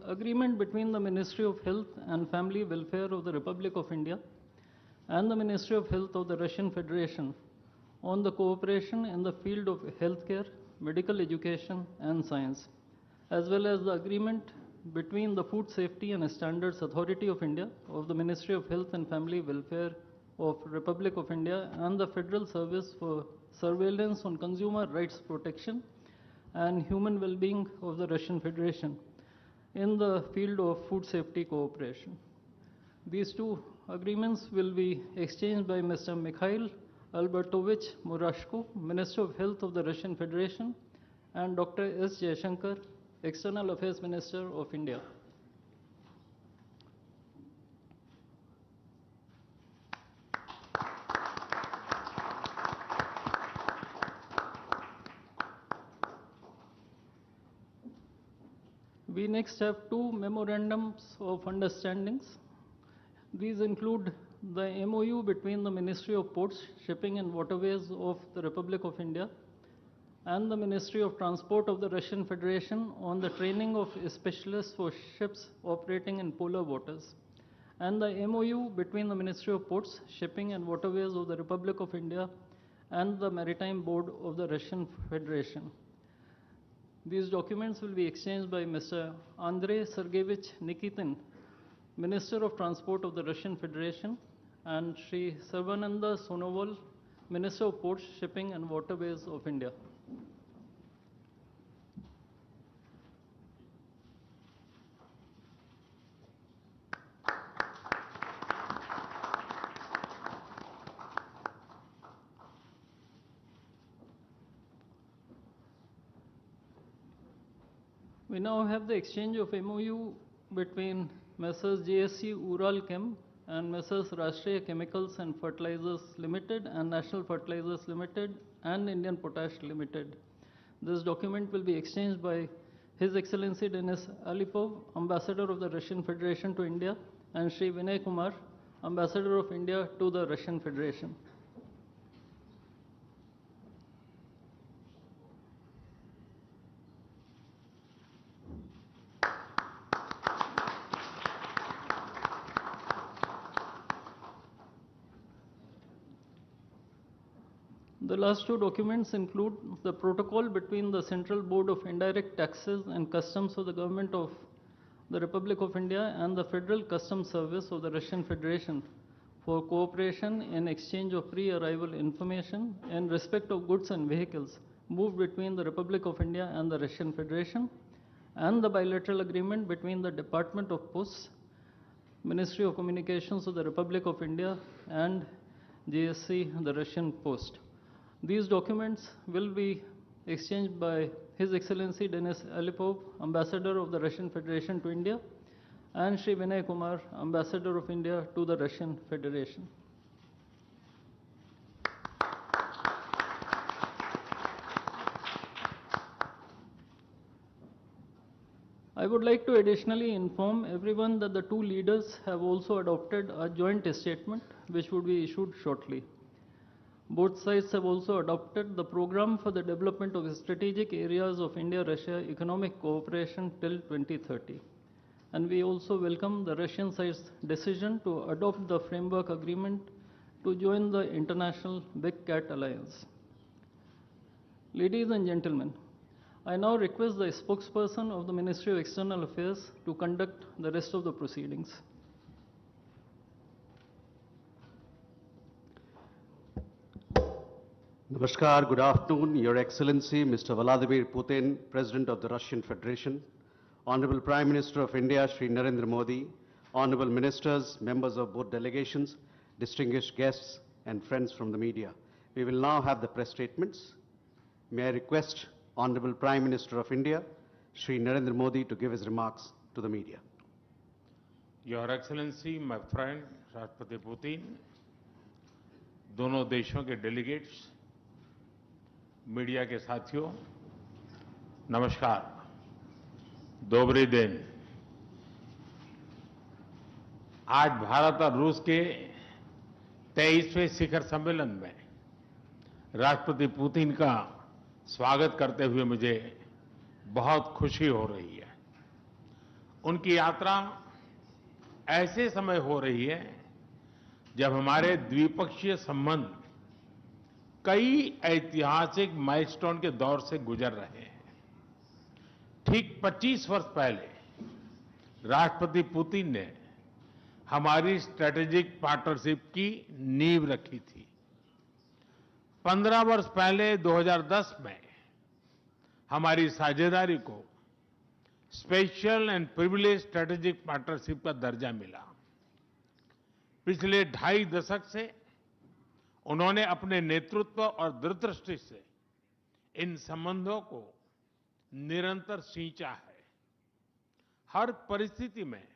agreement between the Ministry of Health and Family Welfare of the Republic of India and the Ministry of Health of the Russian Federation on the cooperation in the field of healthcare, medical education and science, as well as the agreement between the Food Safety and Standards Authority of India of the Ministry of Health and Family Welfare of Republic of India and the Federal Service for Surveillance on Consumer Rights Protection and Human Well-being of the Russian Federation in the field of food safety cooperation. These two agreements will be exchanged by Mr. Mikhail Albertovich Murashko, Minister of Health of the Russian Federation, and Dr. S. Jaishankar, External Affairs Minister of India. We next have two memorandums of understandings. These include the MOU between the Ministry of Ports, Shipping and Waterways of the Republic of India and the Ministry of Transport of the Russian Federation on the training of specialists for ships operating in polar waters, and the MOU between the Ministry of Ports, Shipping and Waterways of the Republic of India and the Maritime Board of the Russian Federation. These documents will be exchanged by Mr. Andrei Sergeyevich Nikitin, Minister of Transport of the Russian Federation, and Sri Sarvananda Sonoval, Minister of Ports, Shipping and Waterways of India. We now have the exchange of MOU between Messrs. JSC Ural Chem and Messrs. Rashtriya Chemicals and Fertilizers Limited and National Fertilizers Limited and Indian Potash Limited. This document will be exchanged by His Excellency Denis Alipov, Ambassador of the Russian Federation to India, and Sri Vinay Kumar, Ambassador of India to the Russian Federation. The last two documents include the protocol between the Central Board of Indirect Taxes and Customs of the Government of the Republic of India and the Federal Customs Service of the Russian Federation for cooperation in exchange of pre-arrival information in respect of goods and vehicles moved between the Republic of India and the Russian Federation, and the bilateral agreement between the Department of Posts, Ministry of Communications of the Republic of India and JSC, the Russian Post. These documents will be exchanged by His Excellency Denis Alipov, Ambassador of the Russian Federation to India, and Sri Vinay Kumar, Ambassador of India to the Russian Federation. I would like to additionally inform everyone that the two leaders have also adopted a joint statement which would be issued shortly. Both sides have also adopted the program for the development of strategic areas of India-Russia economic cooperation till 2030. And we also welcome the Russian side's decision to adopt the framework agreement to join the International Big Cat Alliance. Ladies and gentlemen, I now request the spokesperson of the Ministry of External Affairs to conduct the rest of the proceedings. Namaskar, good afternoon, Your Excellency, Mr. Vladimir Putin, President of the Russian Federation, Honorable Prime Minister of India, Shri Narendra Modi, Honorable Ministers, members of both delegations, distinguished guests, and friends from the media. We will now have the press statements. May I request Honorable Prime Minister of India, Shri Narendra Modi, to give his remarks to the media. Your Excellency, my friend, Rashtrapati Putin, दोनों देशों के delegates, media के साथियों, नमस्कार, दोबरी दिन। आज भारत और रूस के 23वें शिखर सम्मेलन में राष्ट्रपति पुतिन का स्वागत करते हुए मुझे बहुत खुशी हो रही है। उनकी यात्रा ऐसे समय हो रही है जब हमारे द्विपक्षीय संबंध कई ऐतिहासिक माइलस्टोन के दौर से गुजर रहे हैं। ठीक 25 वर्ष पहले राष्ट्रपति पुतिन ने हमारी स्ट्रेटेजिक पार्टनरशिप की नींव रखी थी। 15 वर्ष पहले 2010 में हमारी साझेदारी को special and privilege strategic partnership का दर्जा मिला। पिछले 2.5 दशक से उन्होंने अपने नेतृत्व और दूरदृष्टि से इन संबंधों को निरंतर सींचा है। हर परिस्थिति में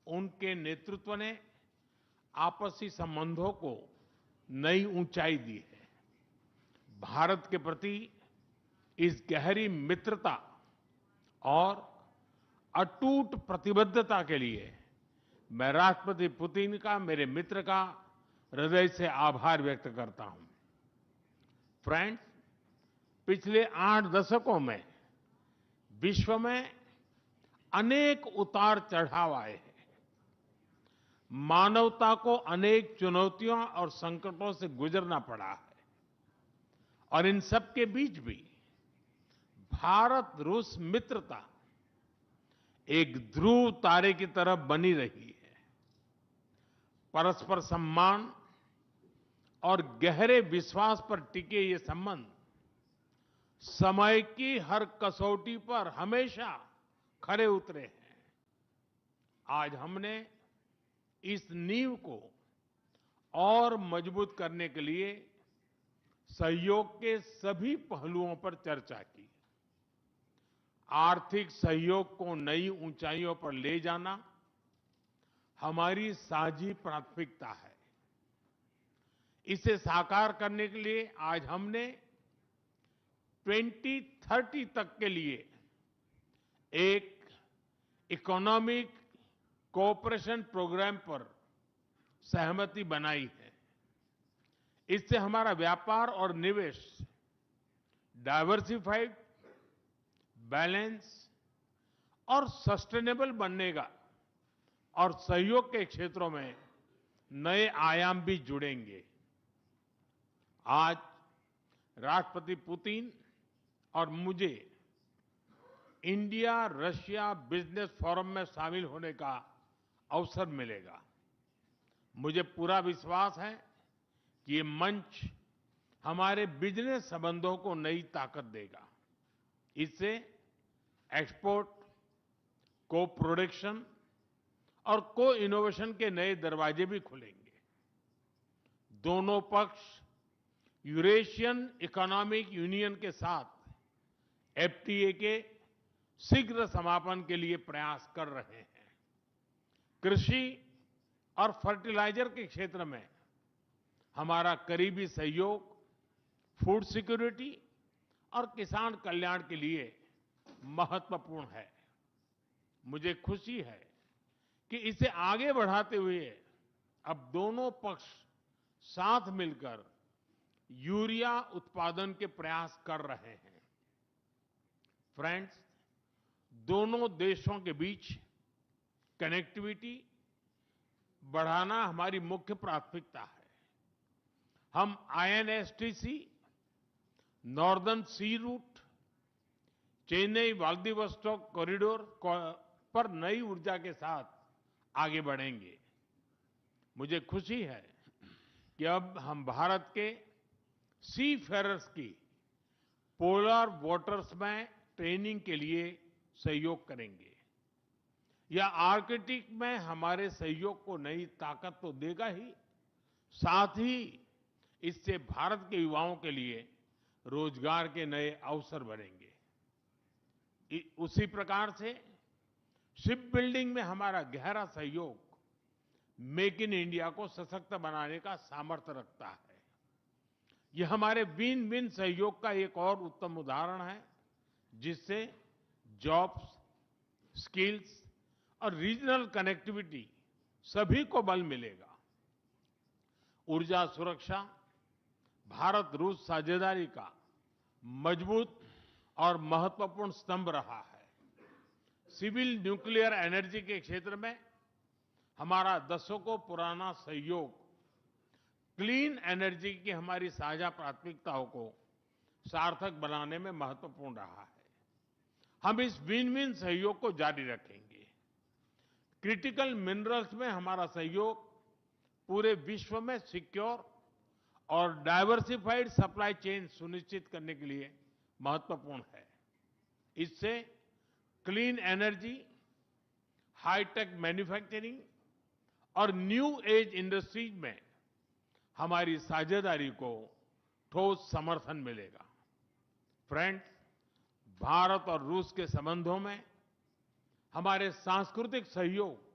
उनके नेतृत्व ने आपसी संबंधों को नई ऊंचाई दी है। भारत के प्रति इस गहरी मित्रता और अटूट प्रतिबद्धता के लिए मैं राष्ट्रपति पुतिन का, मेरे मित्र का हृदय से आभार व्यक्त करता हूं। फ्रेंड्स, पिछले 8 दशकों में विश्व में अनेक उतार चढ़ाव आए हैं। मानवता को अनेक चुनौतियों और संकटों से गुजरना पड़ा है और इन सब के बीच भी भारत रूस मित्रता एक ध्रुव तारे की तरह बनी रही है। परस्पर सम्मान और गहरे विश्वास पर टिके ये संबंध समय की हर कसौटी पर हमेशा खरे उतरे हैं। आज हमने इस नींव को और मजबूत करने के लिए सहयोग के सभी पहलुओं पर चर्चा की। आर्थिक सहयोग को नई ऊंचाइयों पर ले जाना हमारी साझी प्राथमिकता है। इसे साकार करने के लिए आज हमने 2030 तक के लिए एक इकोनॉमिक कोऑपरेशन प्रोग्राम पर सहमति बनाई है। इससे हमारा व्यापार और निवेश डाइवर्सिफाइड, बैलेंस और सस्टेनेबल बनेगा और सहयोग के क्षेत्रों में नए आयाम भी जुड़ेंगे। आज राष्ट्रपति पुतिन और मुझे इंडिया रशिया बिजनेस फोरम में शामिल होने का अवसर मिलेगा। मुझे पूरा विश्वास है कि ये मंच हमारे बिजनेस संबंधों को नई ताकत देगा। इससे एक्सपोर्ट, को प्रोडक्शन और को इनोवेशन के नए दरवाजे भी खुलेंगे। दोनों पक्ष यूरेशियन इकोनॉमिक यूनियन के साथ एफटीए के शीघ्र समापन के लिए प्रयास कर रहे हैं। कृषि और फर्टिलाइजर के क्षेत्र में हमारा करीबी सहयोग फूड सिक्योरिटी और किसान कल्याण के लिए महत्वपूर्ण है। मुझे खुशी है कि इसे आगे बढ़ाते हुए अब दोनों पक्ष साथ मिलकर यूरिया उत्पादन के प्रयास कर रहे हैं। फ्रेंड्स, दोनों देशों के बीच कनेक्टिविटी बढ़ाना हमारी मुख्य प्राथमिकता है। हम आईएनएसटीसी, नॉर्दर्न सी रूट, चेन्नई व्लादिवोस्टोक कॉरिडोर पर नई ऊर्जा के साथ आगे बढ़ेंगे। मुझे खुशी है कि अब हम भारत के सी फेरर्स की पोलर वाटर्स में ट्रेनिंग के लिए सहयोग करेंगे। यह आर्कटिक में हमारे सहयोग को नई ताकत तो देगा ही, साथ ही इससे भारत के युवाओं के लिए रोजगार के नए अवसर बनेंगे। उसी प्रकार से शिप बिल्डिंग में हमारा गहरा सहयोग मेक इन इंडिया को सशक्त बनाने का सामर्थ्य रखता है। यह हमारे विन विन सहयोग का एक और उत्तम उदाहरण है, जिससे जॉब्स, स्किल्स और रीजनल कनेक्टिविटी सभी को बल मिलेगा। ऊर्जा सुरक्षा भारत रूस साझेदारी का मजबूत और महत्वपूर्ण स्तंभ रहा है। सिविल न्यूक्लियर एनर्जी के क्षेत्र में हमारा दशकों पुराना सहयोग क्लीन एनर्जी की हमारी साझा प्राथमिकताओं को सार्थक बनाने में महत्वपूर्ण रहा है। हम इस विन विन सहयोग को जारी रखेंगे। क्रिटिकल मिनरल्स में हमारा सहयोग पूरे विश्व में सिक्योर और डाइवर्सिफाइड सप्लाई चेन सुनिश्चित करने के लिए महत्वपूर्ण है। इससे क्लीन एनर्जी, हाईटेक मैन्युफैक्चरिंग और न्यू एज इंडस्ट्रीज में हमारी साझेदारी को ठोस समर्थन मिलेगा। फ्रेंड्स, भारत और रूस के संबंधों में हमारे सांस्कृतिक सहयोग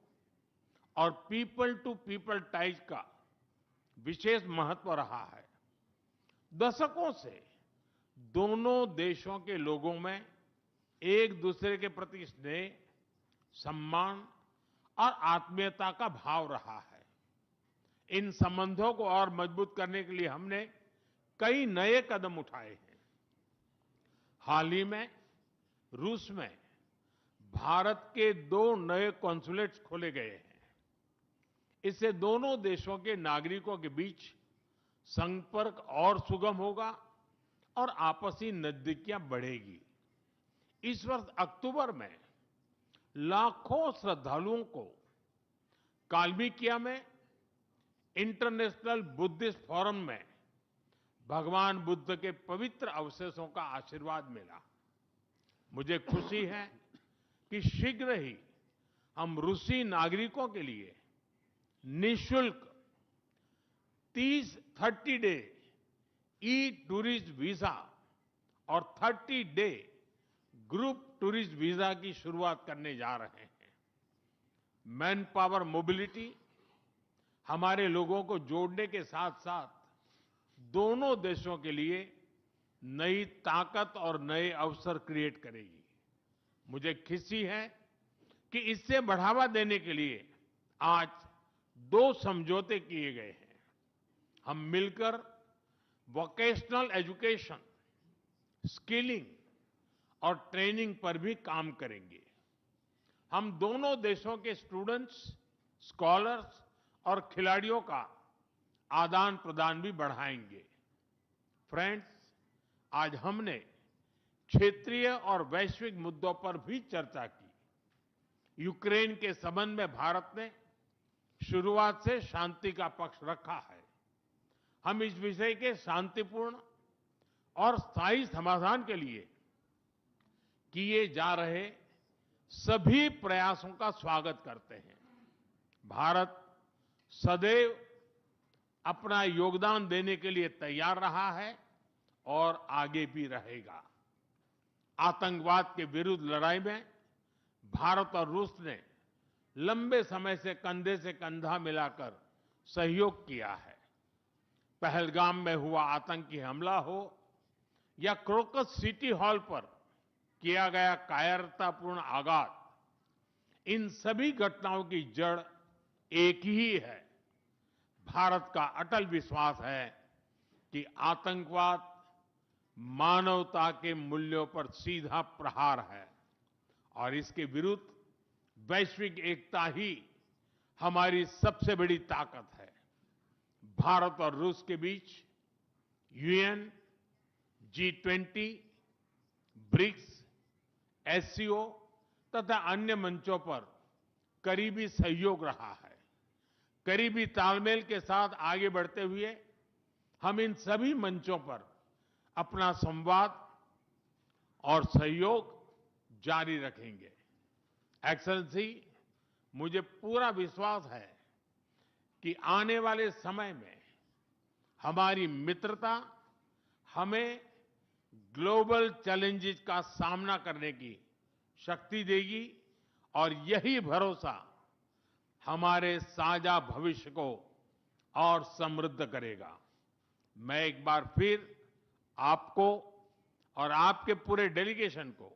और पीपल टू पीपल टाइज का विशेष महत्व रहा है। दशकों से दोनों देशों के लोगों में एक दूसरे के प्रति स्नेह, सम्मान और आत्मीयता का भाव रहा है। इन संबंधों को और मजबूत करने के लिए हमने कई नए कदम उठाए हैं। हाल ही में रूस में भारत के 2 नए कॉन्सुलेट्स खोले गए हैं। इससे दोनों देशों के नागरिकों के बीच संपर्क और सुगम होगा और आपसी नजदीकियां बढ़ेगी। इस वर्ष अक्टूबर में लाखों श्रद्धालुओं को काल्मिकिया में इंटरनेशनल बुद्धिस्ट फोरम में भगवान बुद्ध के पवित्र अवशेषों का आशीर्वाद मिला। मुझे खुशी है कि शीघ्र ही हम रूसी नागरिकों के लिए निःशुल्क 30 डे ई टूरिस्ट वीजा और 30 डे ग्रुप टूरिस्ट वीजा की शुरुआत करने जा रहे हैं। मैन पावर मोबिलिटी हमारे लोगों को जोड़ने के साथ साथ दोनों देशों के लिए नई ताकत और नए अवसर क्रिएट करेगी। मुझे खुशी है कि इससे बढ़ावा देने के लिए आज 2 समझौते किए गए हैं। हम मिलकर वोकेशनल एजुकेशन, स्किलिंग और ट्रेनिंग पर भी काम करेंगे। हम दोनों देशों के स्टूडेंट्स, स्कॉलर्स और खिलाड़ियों का आदान प्रदान भी बढ़ाएंगे। फ्रेंड्स, आज हमने क्षेत्रीय और वैश्विक मुद्दों पर भी चर्चा की। यूक्रेन के संबंध में भारत ने शुरुआत से शांति का पक्ष रखा है। हम इस विषय के शांतिपूर्ण और स्थायी समाधान के लिए किए जा रहे सभी प्रयासों का स्वागत करते हैं। भारत सदैव अपना योगदान देने के लिए तैयार रहा है और आगे भी रहेगा। आतंकवाद के विरुद्ध लड़ाई में भारत और रूस ने लंबे समय से कंधा मिलाकर सहयोग किया है। पहलगाम में हुआ आतंकी हमला हो या क्रोकस सिटी हॉल पर किया गया कायरतापूर्ण आघात, इन सभी घटनाओं की जड़ एक ही है। भारत का अटल विश्वास है कि आतंकवाद मानवता के मूल्यों पर सीधा प्रहार है और इसके विरुद्ध वैश्विक एकता ही हमारी सबसे बड़ी ताकत है। भारत और रूस के बीच यूएन, G20, ब्रिक्स, एससीओ तथा अन्य मंचों पर करीबी सहयोग रहा है। करीबी तालमेल के साथ आगे बढ़ते हुए हम इन सभी मंचों पर अपना संवाद और सहयोग जारी रखेंगे। एक्सेलेंसी, मुझे पूरा विश्वास है कि आने वाले समय में हमारी मित्रता हमें ग्लोबल चैलेंजेस का सामना करने की शक्ति देगी और यही भरोसा हमारे साझा भविष्य को और समृद्ध करेगा। मैं एक बार फिर आपको और आपके पूरे डेलीगेशन को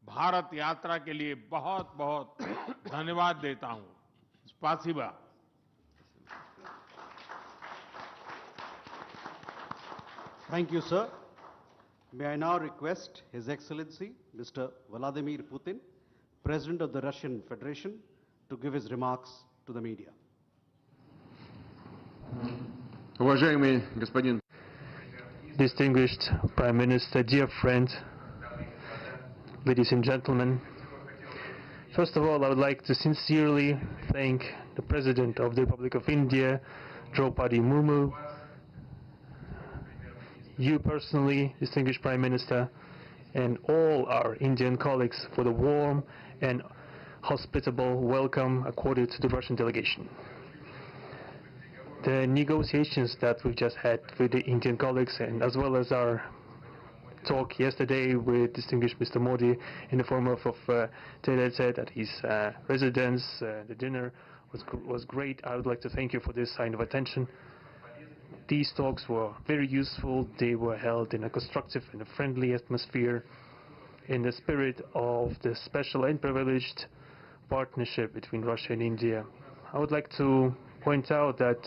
भारत यात्रा के लिए बहुत बहुत धन्यवाद देता हूं। स्पासिबा। Thank you, sir. May I now request His Excellency, Mr. Vladimir Putin, President of the Russian Federation, to give his remarks to the media. Уважаемый господин, Distinguished Prime Minister, dear friend, ladies and gentlemen, first of all, I would like to sincerely thank the President of the Republic of India, Draupadi Murmu, you personally, distinguished Prime Minister, and all our Indian colleagues for the warm and hospitable welcome accorded to the Russian delegation. The negotiations that we've just had with the Indian colleagues, and as well as our talk yesterday with distinguished Mr. Modi in the form of tete-a-tete at his residence, the dinner was great. I would like to thank you for this sign of attention. These talks were very useful. They were held in a constructive and a friendly atmosphere, in the spirit of the special and privileged partnership between Russia and India. I would like to point out that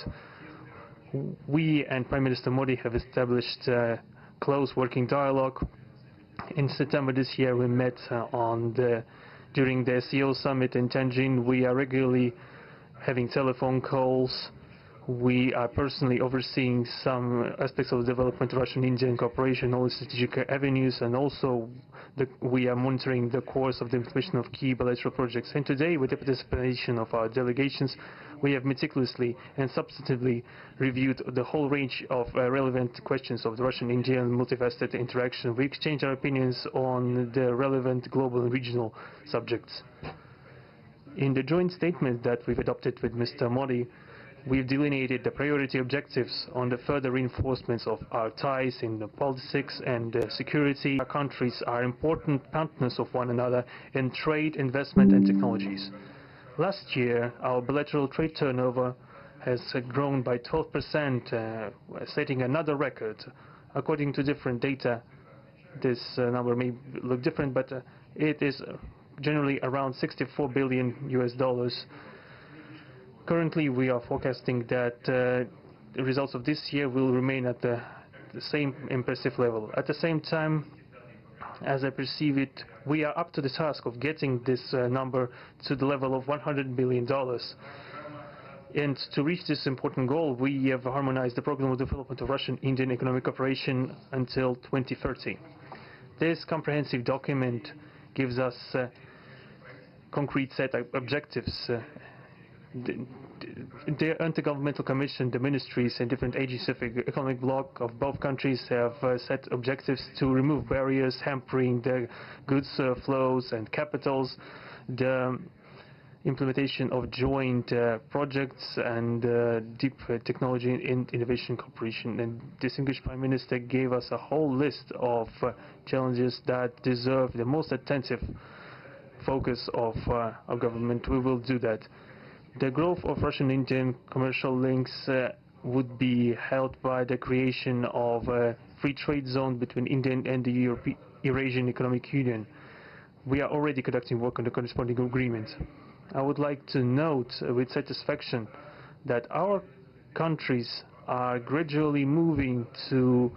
we and Prime Minister Modi have established a close working dialogue. In September this year, we met during the SEO summit in Tianjin. We are regularly having telephone calls. We are personally overseeing some aspects of the development of Russian-Indian cooperation, all the strategic avenues, and also we are monitoring the course of the implementation of key bilateral projects. And today, with the participation of our delegations, we have meticulously and substantively reviewed the whole range of relevant questions of the Russian-Indian multifaceted interaction. We exchange our opinions on the relevant global and regional subjects. In the joint statement that we've adopted with Mr. Modi, we've delineated the priority objectives on the further reinforcements of our ties in the politics and security. Our countries are important partners of one another in trade, investment and technologies. Last year, our bilateral trade turnover has grown by 12%, setting another record. According to different data, this number may look different, but it is generally around $64 billion US. Currently, we are forecasting that the results of this year will remain at the same impressive level. At the same time, as I perceive it, we are up to the task of getting this number to the level of $100 billion. And to reach this important goal, we have harmonized the program of development of Russian-Indian economic cooperation until 2030. This comprehensive document gives us a concrete set of objectives. The Intergovernmental Commission, the ministries and different agencies of the economic bloc of both countries have set objectives to remove barriers hampering the goods flows and capitals, the implementation of joint projects and deep technology and innovation cooperation. And distinguished Prime Minister gave us a whole list of challenges that deserve the most attentive focus of our government. We will do that. The growth of Russian-Indian commercial links would be helped by the creation of a free trade zone between India and the Eurasian Economic Union. We are already conducting work on the corresponding agreement. I would like to note with satisfaction that our countries are gradually moving to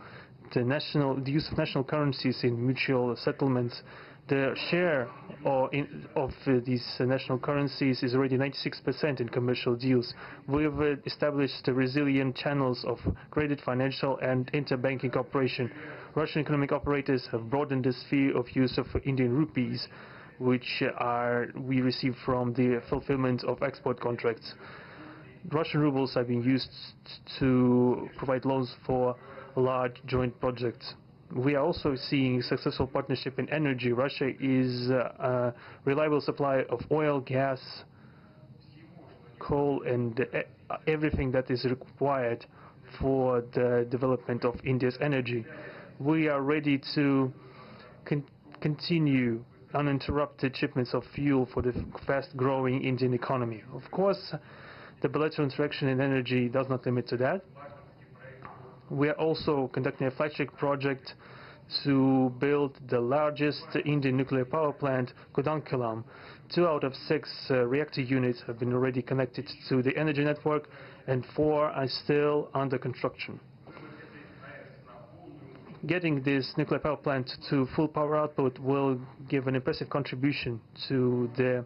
the use of national currencies in mutual settlements. The share of these national currencies is already 96% in commercial deals. We've established resilient channels of credit, financial and interbanking cooperation. Russian economic operators have broadened the sphere of use of Indian rupees, which we receive from the fulfillment of export contracts. Russian rubles are being used to provide loans for large joint projects. We are also seeing successful partnership in energy. Russia is a reliable supplier of oil, gas, coal, and everything that is required for the development of India's energy. We are ready to continue uninterrupted shipments of fuel for the fast-growing Indian economy. Of course, the bilateral interaction in energy does not limit to that. We are also conducting a flagship project to build the largest Indian nuclear power plant, Kudankulam. 2 out of 6 reactor units have been already connected to the energy network, and 4 are still under construction. Getting this nuclear power plant to full power output will give an impressive contribution to the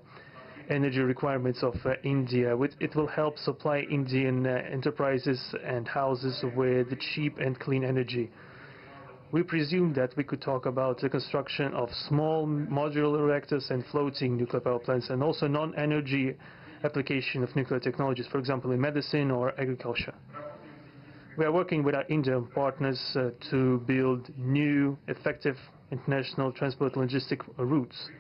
energy requirements of India. It will help supply Indian enterprises and houses with cheap and clean energy. We presume that we could talk about the construction of small modular reactors and floating nuclear power plants, and also non-energy application of nuclear technologies, for example in medicine or agriculture. We are working with our Indian partners to build new, effective international transport logistic routes,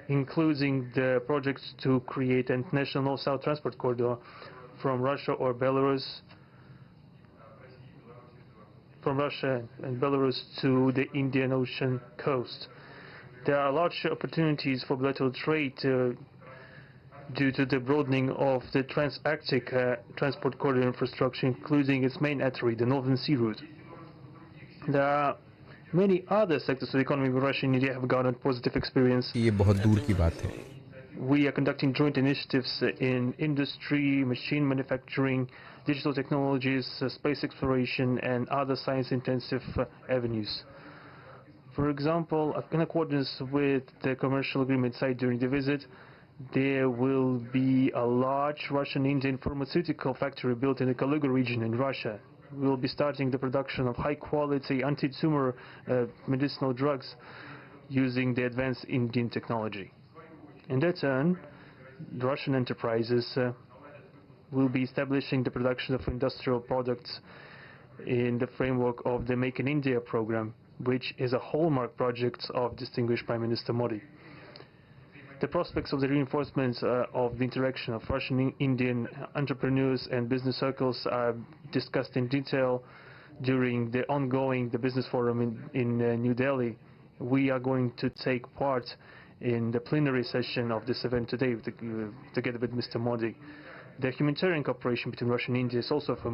including the projects to create an international north-south transport corridor from Russia and Belarus to the Indian Ocean coast. There are large opportunities for bilateral trade due to the broadening of the Trans-Arctic transport corridor infrastructure, including its main artery, the Northern Sea Route. There are many other sectors of the economy where Russia and India have garnered positive experience. ये बहुत दूर की बात है. We are conducting joint initiatives in industry, machine manufacturing, digital technologies, space exploration, and other science-intensive avenues. For example, in accordance with the commercial agreement signed during the visit, there will be a large Russian-Indian pharmaceutical factory built in the Kaluga region in Russia. We will be starting the production of high-quality anti-tumor medicinal drugs using the advanced Indian technology. In their turn, the Russian enterprises will be establishing the production of industrial products in the framework of the Make in India program, which is a hallmark project of distinguished Prime Minister Modi. The prospects of the reinforcement of the interaction of Russian-Indian entrepreneurs and business circles are discussed in detail during the ongoing Business Forum in New Delhi. We are going to take part in the plenary session of this event today together with Mr. Modi. The humanitarian cooperation between Russia and India is also of a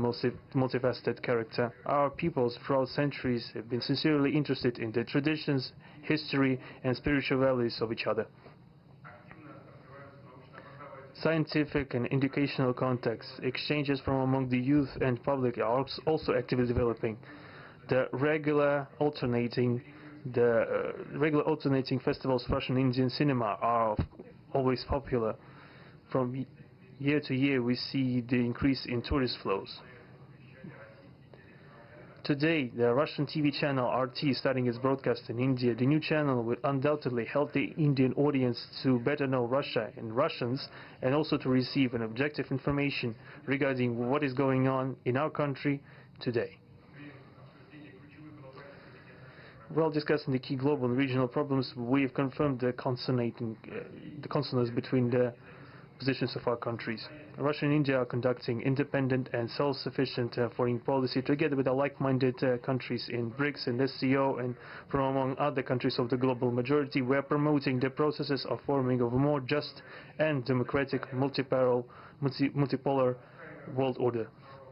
multifaceted character. Our peoples throughout centuries have been sincerely interested in the traditions, history and spiritual values of each other. Scientific and educational contacts, exchanges from among the youth and public are also actively developing. The regular alternating festivals of Russian Indian cinema are always popular. From year to year we see the increase in tourist flows. Today, the Russian TV channel RT starting its broadcast in India. The new channel will undoubtedly help the Indian audience to better know Russia and Russians, and also to receive an objective information regarding what is going on in our country today. While discussing the key global and regional problems, we have confirmed the consonance between the positions of our countries. Russia and India are conducting independent and self-sufficient foreign policy together with our like-minded countries in BRICS and SCO, and from among other countries of the global majority. We are promoting the processes of forming of a more just and democratic multipolar world order.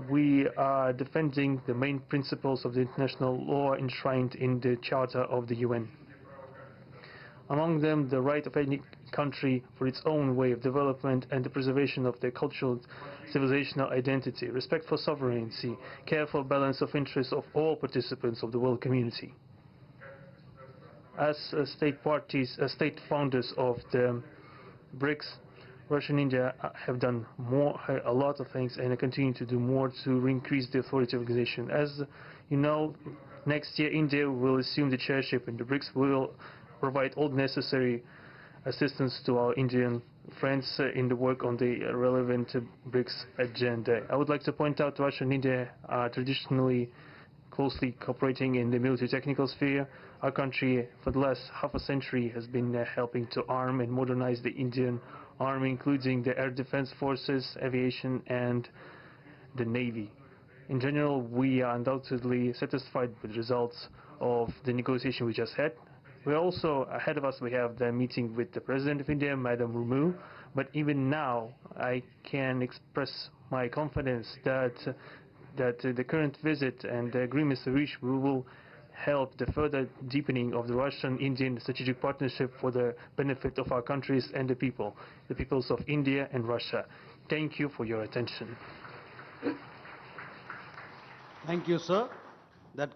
We are defending the main principles of the international law enshrined in the Charter of the UN. Among them, the right of any country for its own way of development and the preservation of their cultural civilizational identity, respect for sovereignty, careful balance of interests of all participants of the world community. As state founders of the BRICS, Russia and India have done a lot of things, and continue to do more to increase the authority of the organization. As you know, next year India will assume the chairship, and the BRICS will provide all necessary assistance to our Indian friends in the work on the relevant BRICS agenda. I would like to point out Russia and India are traditionally closely cooperating in the military technical sphere. Our country for the last half a century has been helping to arm and modernize the Indian Army, including the air defense forces, aviation and the Navy. In general, we are undoubtedly satisfied with the results of the negotiation we just had. We also, ahead of us, we have the meeting with the President of India, Madam Murmu. But even now, I can express my confidence that the current visit and the agreements reached will help the further deepening of the Russian-Indian strategic partnership for the benefit of our countries and the peoples of India and Russia. Thank you for your attention. Thank you, sir. That